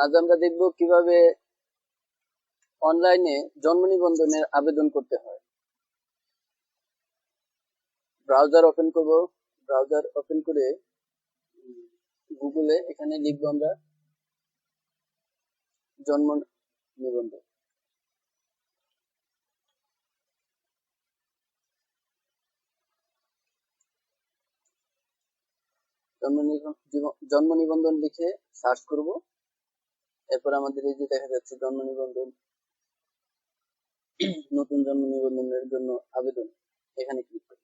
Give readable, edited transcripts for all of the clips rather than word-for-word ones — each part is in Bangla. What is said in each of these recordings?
আজ আমরা দেখব কিভাবে অনলাইনে জন্ম নিবন্ধনের আবেদন করতে হয়। ব্রাউজার ওপেন করব। ব্রাউজার ওপেন করে গুগলে এখানে লিখবো আমরা জন্ম নিবন্ধন। জন্ম নিবন্ধন লিখে সার্চ করব। এরপর আমাদের এই যে দেখা যাচ্ছে জন্ম নিবন্ধন, নতুন জন্ম নিবন্ধনের জন্য আবেদন, এখানে ক্লিক করব।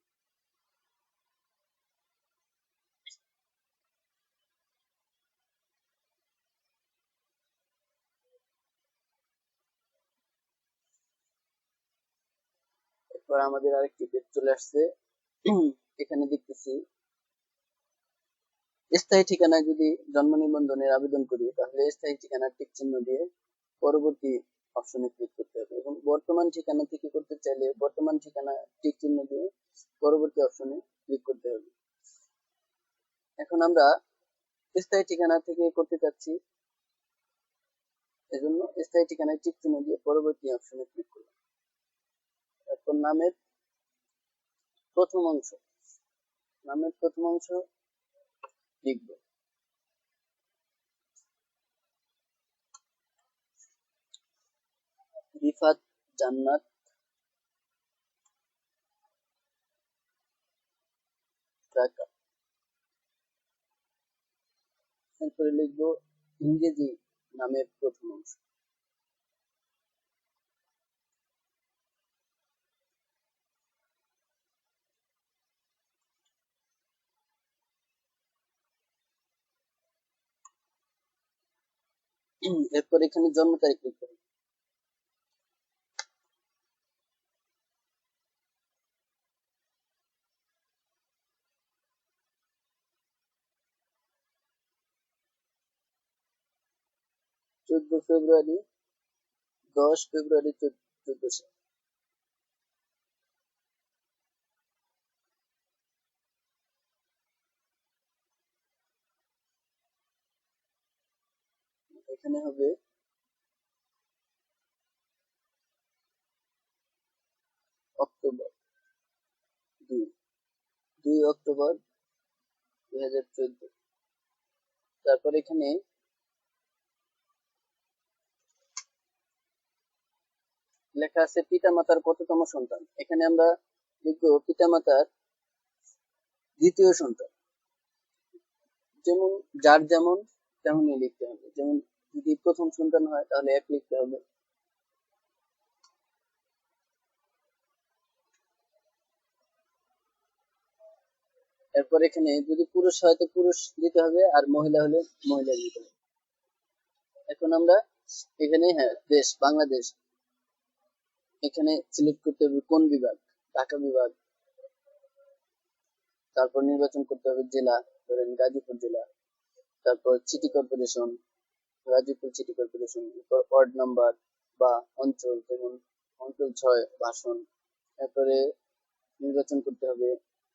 এরপর আমাদের আরেকটি পেজ চলে আসছে। এখানে দেখতেছি স্থায়ী ঠিকানায় যদি জন্ম নিবন্ধনের আবেদন করি তাহলে স্থায়ী ঠিকানার টিক চিহ্ন দিয়ে পরবর্তী অপশনে ক্লিক করতে হবে, এবং বর্তমান ঠিকানা থেকে করতে চাইলে বর্তমান ঠিকানা টিক চিহ্ন দিয়ে পরবর্তী অপশনে ক্লিক করতে হবে। এখন আমরা স্থায়ী ঠিকানা থেকে করতে চাচ্ছি, এজন্য স্থায়ী ঠিকানায় টিক চিহ্ন দিয়ে পরবর্তী অপশনে ক্লিক করব। এরপর নামের প্রথম অংশ লিখব। রিফাত জান্নাত ঢাকা। এরপরে লিখব ইংরেজি নামের প্রথম অংশ। এরপর এখানে জন্ম তারিখ লিখতে হবে। ফেব্রুয়ারি 10 ফেব্রুয়ারি 1400। এখানে হবে অক্টোবর 2 অক্টোবর 2014। তারপর এখানে লেখা আছে পিতামাতার কততম সন্তান। এখানে আমরা লিখব পিতামাতার দ্বিতীয় সন্তান। যেমন যার যেমন তেমনই লিখতে হবে। যেমন যদি প্রথম সন্তান হয় তাহলে 1 লিখতে হবে। এরপর এখানে যদি পুরুষ হয় তো পুরুষ দিতে হবে, আর মহিলা হলে মহিলা দিতে হবে। এখন আমরা এখানে দেশ বাংলাদেশ, এখানে সিলেক্ট করতে হবে কোন বিভাগ, ঢাকা বিভাগ। তারপর নির্বাচন করতে হবে জেলা, ধরেন গাজীপুর জেলা। তারপর city corporation, Gazipur city corporation. এরপর ওয়ার্ড নাম্বার বা অঞ্চল, যেমন অঞ্চল 6 ভাষণ। এরপরে নির্বাচন করতে হবে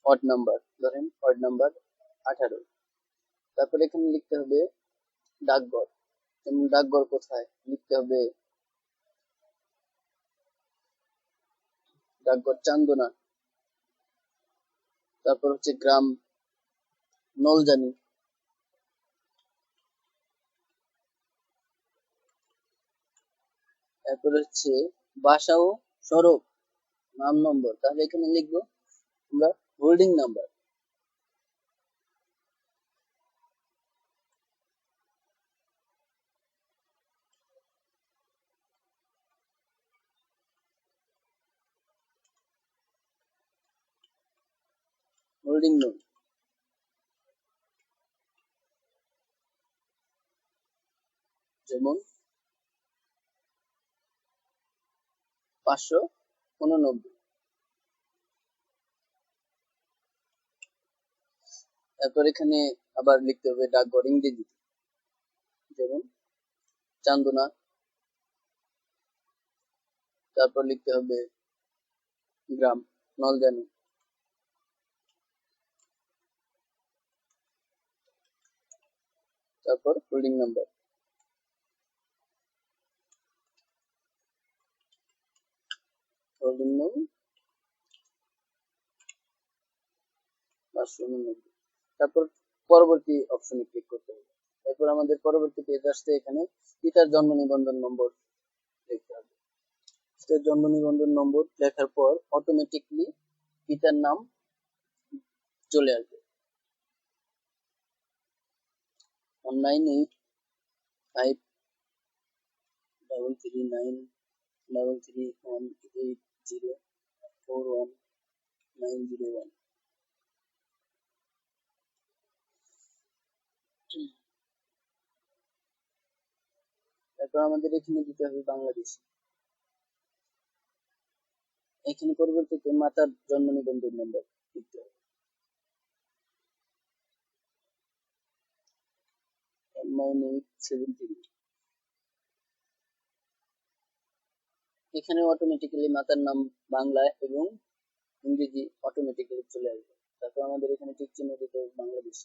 ওয়ার্ড নাম্বার, ধরেন ওয়ার্ড নাম্বার 18। তারপর এখানে লিখতে হবে ডাকঘর, যেমন ডাকঘর কোথায় লিখতে হবে ডাকঘর চান্দনা। তারপর হচ্ছে গ্রাম নলজানি। এরপর হচ্ছে বাসা ও সড়ক নাম নম্বর, তাহলে এখানে লিখবো আমরা হোল্ডিং নাম্বার। হোল্ডিং নং, যেমন 589। তারপর এখানে আবার লিখতে হবে ডাকঘর ইংরেজি, যেমন চান্দনা। তারপর লিখতে হবে গ্রাম নলজানি। তারপর হোল্ডিং নাম্বার। হোল্ডিং নং 589। তারপর পরবর্তী অপশনে ক্লিক করতে হবে। এরপর আমাদের পরবর্তী পেজ আসছে, এখানে পিতার জন্ম নিবন্ধন নম্বর লিখতে হবে। পিতার জন্ম নিবন্ধন নম্বর লেখার পর অটোমেটিকলি পিতার নাম চলে আসবে। 19833938041901। তারপর আমাদের এখানে দিতে হবে বাংলাদেশ। এখানে পরবর্তীতে মাতার জন্ম নিবন্ধন নম্বর দিতে হবে। 9873। এখানে অটোমেটিক্যালি মাতার নাম বাংলা এবং ইংরেজি অটোমেটিক্যালি চলে আসবে। তারপর আমাদের এখানে টিক চিহ্ন দিতে হবে বাংলাদেশ।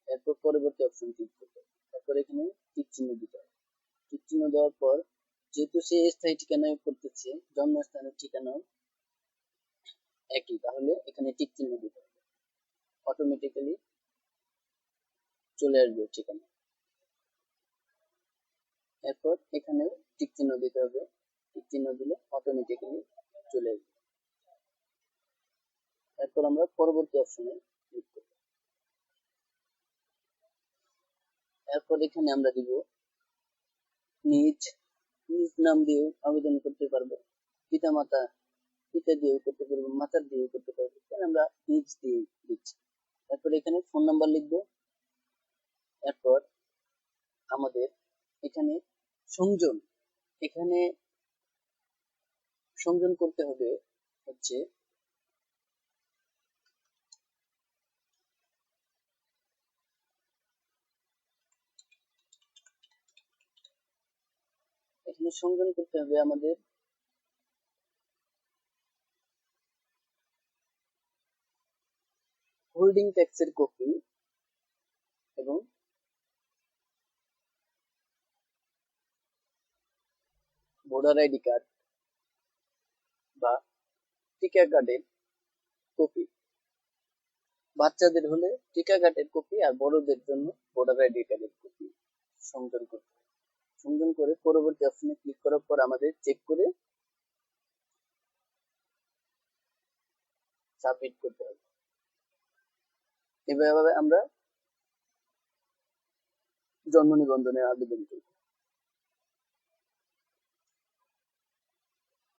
এরপর পরবর্তী অপশন ক্লিক করতে হবে। তারপর এখানে টিক চিহ্ন দিতে হবে। টিক চিহ্ন দেওয়ার পর যেহেতু সে স্থায়ী ঠিকানায় করতেছে, জন্মস্থানের ঠিকানাও একই, তাহলে এখানে টিক চিহ্ন দিতে হবে। অটোমেটিক্যালি চলে আসবে ঠিকানা। এরপর এখানে টিক চিহ্ন দিতে হবে। টিক চিহ্ন দিলে অটোমেটিক্যালি চলে আসবে। এরপর আমরা পরবর্তী অপশনে ক্লিক করব। এরপর এখানে আমরা দিব নিজ নাম দিয়ে আবেদন করতে পারবো, পিতা মাতা পিতা দিয়েও করতে পারবো, মাতার দিয়েও করতে পারবো। এখানে আমরা নিজ দিয়ে দিচ্ছি। এরপর এখানে ফোন নাম্বার লিখবো। এরপর আমাদের এখানে সংযোজন, এখানে সংযোজন করতে হবে হচ্ছে এখানে সংযোজন করতে হবে আমাদের হোল্ডিং ট্যাক্সের কপি এবং ভোটার আইডি কার্ড বা টিকা কার্ডের কপি। বাচ্চাদের হলে টিকা কার্ডের কপি আর বড়দের জন্য ভোটার আইডি কার্ডের কপি সংযোজন করতে হবে। সংযোজন করে পরবর্তী অপশনে ক্লিক করার পর আমাদের চেক করে সাবমিট করতে হবে। এভাবে আমরা জন্ম নিবন্ধনের আবেদন করি।